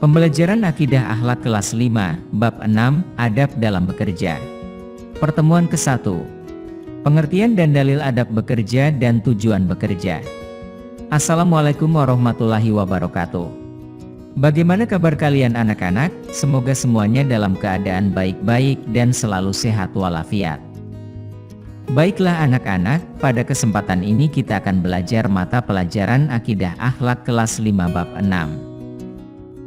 Pembelajaran Akidah Akhlak kelas 5, bab 6, Adab dalam bekerja. Pertemuan ke-1. Pengertian dan dalil adab bekerja dan tujuan bekerja. Assalamualaikum warahmatullahi wabarakatuh. Bagaimana kabar kalian anak-anak? Semoga semuanya dalam keadaan baik-baik dan selalu sehat walafiat. Baiklah anak-anak, pada kesempatan ini kita akan belajar mata pelajaran Akidah Akhlak kelas 5 bab 6.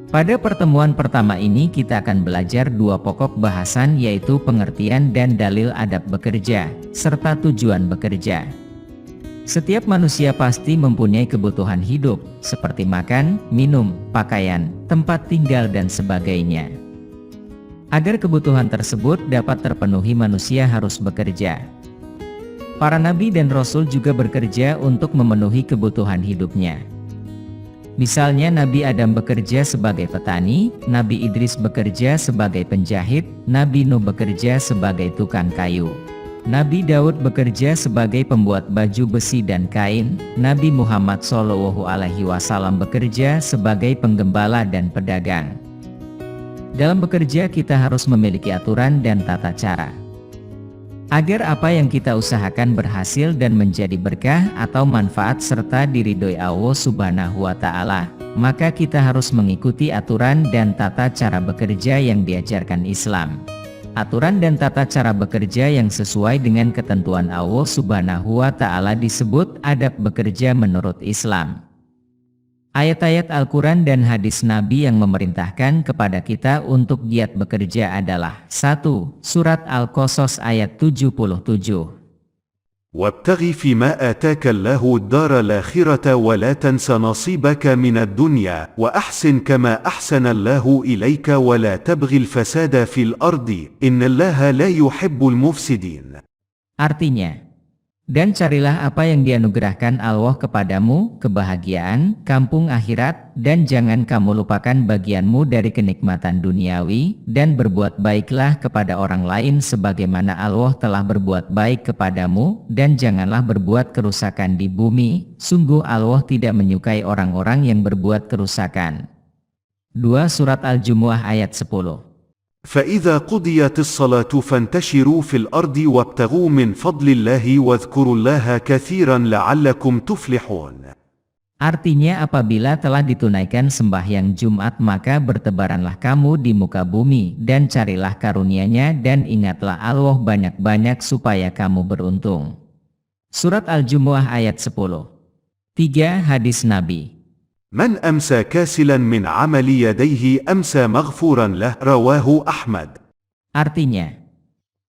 Pada pertemuan pertama ini kita akan belajar dua pokok bahasan, yaitu pengertian dan dalil adab bekerja, serta tujuan bekerja. Setiap manusia pasti mempunyai kebutuhan hidup, seperti makan, minum, pakaian, tempat tinggal dan sebagainya. Agar kebutuhan tersebut dapat terpenuhi, manusia harus bekerja. Para nabi dan rasul juga bekerja untuk memenuhi kebutuhan hidupnya. Misalnya Nabi Adam bekerja sebagai petani, Nabi Idris bekerja sebagai penjahit, Nabi Nuh bekerja sebagai tukang kayu, Nabi Daud bekerja sebagai pembuat baju besi dan kain, Nabi Muhammad SAW bekerja sebagai penggembala dan pedagang. Dalam bekerja kita harus memiliki aturan dan tata cara, agar apa yang kita usahakan berhasil dan menjadi berkah atau manfaat serta diridhoi Allah Subhanahu wa Ta'ala, maka kita harus mengikuti aturan dan tata cara bekerja yang diajarkan Islam. Aturan dan tata cara bekerja yang sesuai dengan ketentuan Allah Subhanahu wa Ta'ala disebut adab bekerja menurut Islam. Ayat-ayat Al-Quran dan hadis Nabi yang memerintahkan kepada kita untuk giat bekerja adalah 1. Surat Al-Qasas ayat 77. وابتغ فيما آتاك الله الدار الآخرة ولا تنس نصيبك من الدنيا وأحسن كما أحسن الله إليك ولا تبغ الفساد في الأرض إن الله لا يحب المفسدين. Artinya, dan carilah apa yang dianugerahkan Allah kepadamu, kebahagiaan, kampung akhirat, dan jangan kamu lupakan bagianmu dari kenikmatan duniawi, dan berbuat baiklah kepada orang lain sebagaimana Allah telah berbuat baik kepadamu, dan janganlah berbuat kerusakan di bumi, sungguh Allah tidak menyukai orang-orang yang berbuat kerusakan. 2 Surat Al-Jumu'ah ayat 10. فإذا قضيت الصلاة فانتشروا في الأرض وابتغوا من فضل الله واذكروا الله كثيرا لعلكم تفلحون. Artinya apabila telah ditunaikan sembahyang Jumat maka bertebaranlah kamu di muka bumi dan carilah karunia-Nya dan ingatlah Allah banyak-banyak supaya kamu beruntung. Surat Al-Jumu'ah ayat 10. 3 Hadis Nabi. من أمسى كاسلا من عمل يديه أمسى مغفورا له رواه أحمد. Artinya,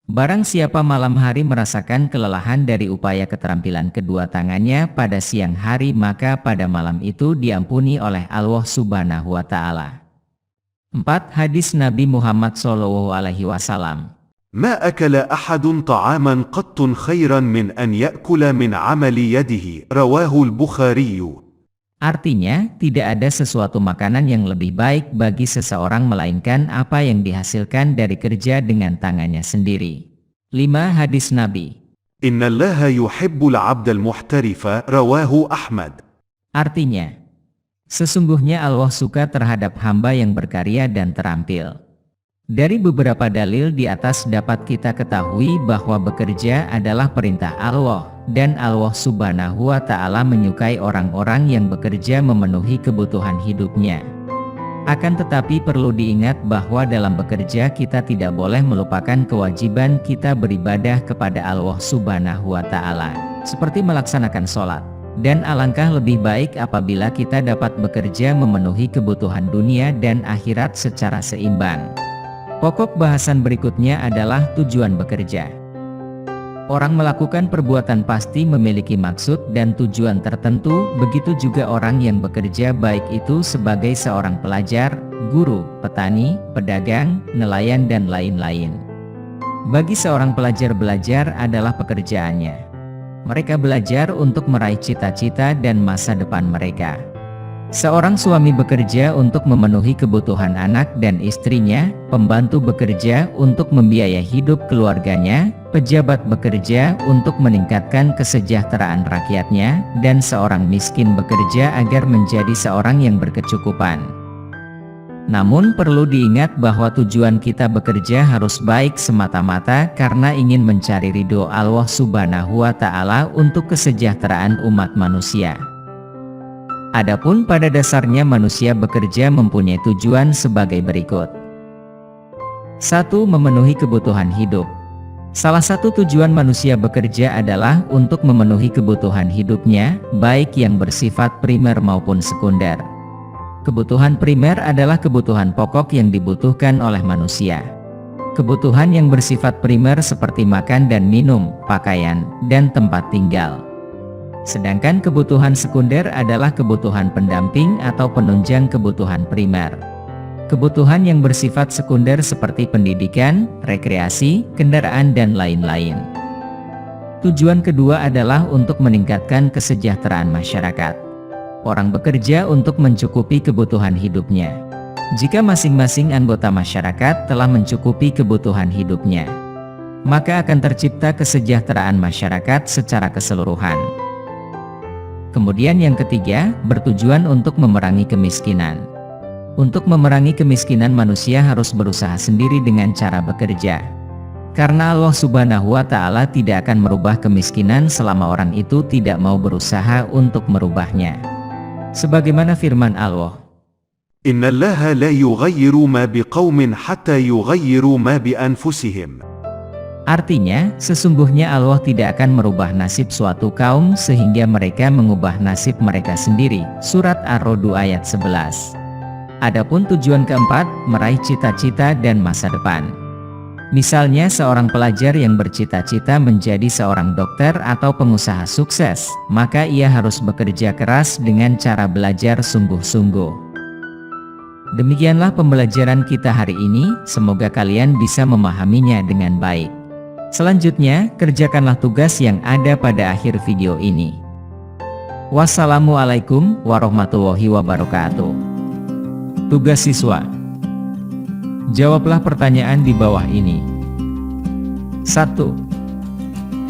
barang siapa malam hari merasakan kelelahan dari upaya keterampilan kedua tangannya pada siang hari maka pada malam itu diampuni oleh Allah Subhanahu wa Ta'ala. 4 Hadis Nabi Muhammad SAW. ما أكل أحد طعاما قط خيرا من أن يأكل من عمل يده رواه البخاري. Artinya, tidak ada sesuatu makanan yang lebih baik bagi seseorang melainkan apa yang dihasilkan dari kerja dengan tangannya sendiri. 5 Hadis Nabi. إن الله يحب العبد المحترف رواه أحمد. Artinya, sesungguhnya Allah suka terhadap hamba yang berkarya dan terampil. Dari beberapa dalil di atas dapat kita ketahui bahwa bekerja adalah perintah Allah, dan Allah Subhanahu wa Ta'ala menyukai orang-orang yang bekerja memenuhi kebutuhan hidupnya. Akan tetapi perlu diingat bahwa dalam bekerja kita tidak boleh melupakan kewajiban kita beribadah kepada Allah Subhanahu wa Ta'ala, seperti melaksanakan sholat. Dan alangkah lebih baik apabila kita dapat bekerja memenuhi kebutuhan dunia dan akhirat secara seimbang. Pokok bahasan berikutnya adalah tujuan bekerja. Orang melakukan perbuatan pasti memiliki maksud dan tujuan tertentu, begitu juga orang yang bekerja baik itu sebagai seorang pelajar, guru, petani, pedagang, nelayan dan lain-lain. Bagi seorang pelajar, belajar adalah pekerjaannya. Mereka belajar untuk meraih cita-cita dan masa depan mereka. Seorang suami bekerja untuk memenuhi kebutuhan anak dan istrinya, pembantu bekerja untuk membiayai hidup keluarganya, pejabat bekerja untuk meningkatkan kesejahteraan rakyatnya, dan seorang miskin bekerja agar menjadi seorang yang berkecukupan. Namun perlu diingat bahwa tujuan kita bekerja harus baik semata-mata karena ingin mencari ridho Allah Subhanahu wa Ta'ala untuk kesejahteraan umat manusia. Adapun pada dasarnya manusia bekerja mempunyai tujuan sebagai berikut. 1. Memenuhi kebutuhan hidup. Salah satu tujuan manusia bekerja adalah untuk memenuhi kebutuhan hidupnya, baik yang bersifat primer maupun sekunder. Kebutuhan primer adalah kebutuhan pokok yang dibutuhkan oleh manusia. Kebutuhan yang bersifat primer seperti makan dan minum, pakaian, dan tempat tinggal. Sedangkan kebutuhan sekunder adalah kebutuhan pendamping atau penunjang kebutuhan primer. Kebutuhan yang bersifat sekunder seperti pendidikan, rekreasi, kendaraan, dan lain-lain. Tujuan kedua adalah untuk meningkatkan kesejahteraan masyarakat. Orang bekerja untuk mencukupi kebutuhan hidupnya. Jika masing-masing anggota masyarakat telah mencukupi kebutuhan hidupnya, maka akan tercipta kesejahteraan masyarakat secara keseluruhan. Kemudian yang ketiga, bertujuan untuk memerangi kemiskinan. Untuk memerangi kemiskinan manusia harus berusaha sendiri dengan cara bekerja. Karena Allah Subhanahu wa Ta'ala tidak akan merubah kemiskinan selama orang itu tidak mau berusaha untuk merubahnya. Sebagaimana firman Allah, Inna Allaha la yughayyiru ma biqaumin hatta yughayyiru ma bi anfusihim. artinya, sesungguhnya Allah tidak akan merubah nasib suatu kaum sehingga mereka mengubah nasib mereka sendiri. Surat Ar-Ra'd ayat 11. Adapun tujuan keempat, meraih cita-cita dan masa depan. Misalnya seorang pelajar yang bercita-cita menjadi seorang dokter atau pengusaha sukses, maka ia harus bekerja keras dengan cara belajar sungguh-sungguh. Demikianlah pembelajaran kita hari ini, semoga kalian bisa memahaminya dengan baik. Selanjutnya, kerjakanlah tugas yang ada pada akhir video ini. Wassalamualaikum warahmatullahi wabarakatuh. Tugas siswa. Jawablah pertanyaan di bawah ini. 1.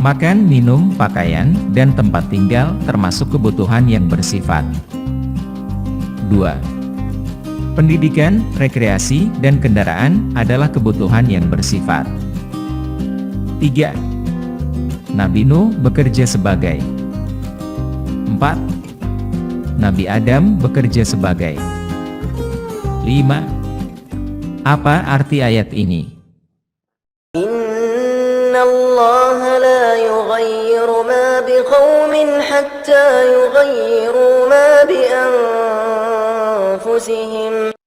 Makan, minum, pakaian, dan tempat tinggal termasuk kebutuhan yang bersifat. 2. Pendidikan, rekreasi, dan kendaraan adalah kebutuhan yang bersifat. 3. Nabi Nuh bekerja sebagai. 4. Nabi Adam bekerja sebagai. 5. Apa arti ayat ini? Inna Allah la yughayyiru ma biqaumin hatta yughayyiru ma bi anfusihim.